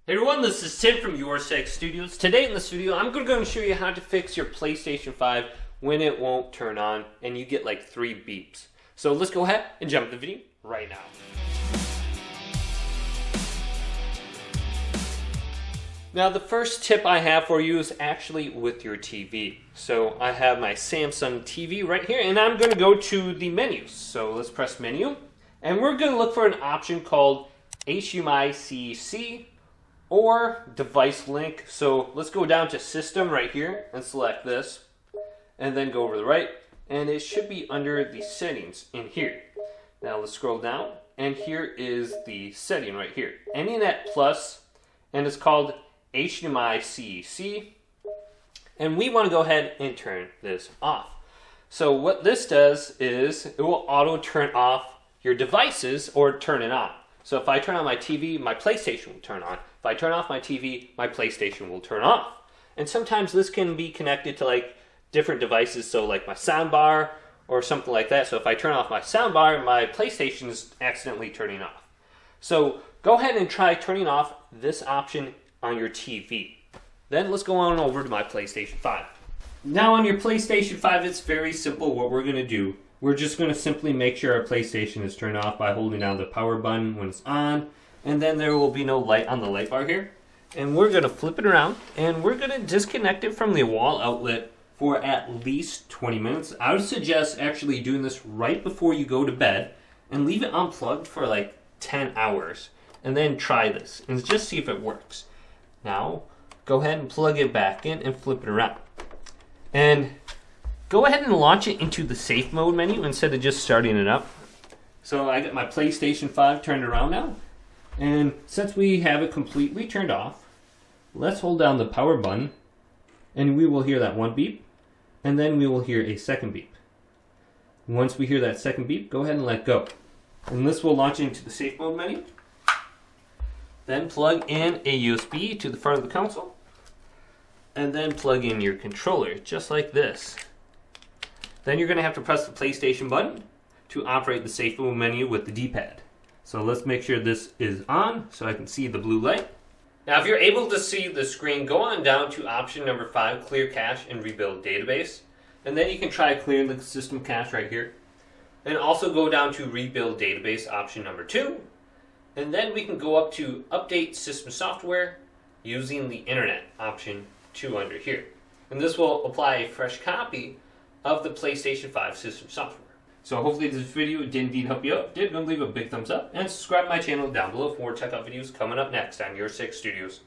Hey everyone, this is Tim from YourSixStudios. Today in the studio, I'm going to show you how to fix your PlayStation 5 when it won't turn on and you get like 3 beeps. So let's go ahead and jump into the video right now. Now the first tip I have for you is actually with your TV. So I have my Samsung TV right here and I'm going to go to the menus. So let's press menu and we're going to look for an option called HDMI-CEC or device link. So let's go down to system right here and select this and then go over to the right and it should be under the settings in here. Now let's scroll down and here is the setting right here, Internet Plus, and it's called HDMI-CEC, and we want to go ahead and turn this off. So what this does is it will auto turn off your devices or turn it on. So if I turn on my TV, my PlayStation will turn on. If I turn off my TV, my PlayStation will turn off. And sometimes this can be connected to like different devices, so like my soundbar or something like that. So if I turn off my soundbar, my PlayStation is accidentally turning off. So go ahead and try turning off this option on your TV. Then let's go on over to my PlayStation 5. Now on your PlayStation 5, it's very simple what we're going to do. We're just going to simply make sure our PlayStation is turned off by holding down the power button when it's on, and then there will be no light on the light bar here. And we're going to flip it around, and we're going to disconnect it from the wall outlet for at least 20 minutes. I would suggest actually doing this right before you go to bed, and leave it unplugged for like 10 hours, and then try this, and just see if it works. Now, go ahead and plug it back in and flip it around. And go ahead and launch it into the safe mode menu instead of just starting it up. So I got my PlayStation 5 turned around now. And since we have it completely turned off, let's hold down the power button and we will hear that one beep. And then we will hear a second beep. Once we hear that second beep, go ahead and let go. And this will launch into the safe mode menu. Then plug in a USB to the front of the console. And then plug in your controller, just like this. Then you're going to have to press the PlayStation button to operate the safe mode menu with the D-pad. So let's make sure this is on so I can see the blue light. Now if you're able to see the screen, go on down to option number 5, clear cache and rebuild database. And then you can try clearing the system cache right here. And also go down to rebuild database option number 2. And then we can go up to update system software using the internet option 2 under here. And this will apply a fresh copy of the PlayStation 5 system software. So hopefully this video did indeed help you out. Did, don't leave a big thumbs up and subscribe to my channel down below for more tech videos coming up next on YourSixStudios.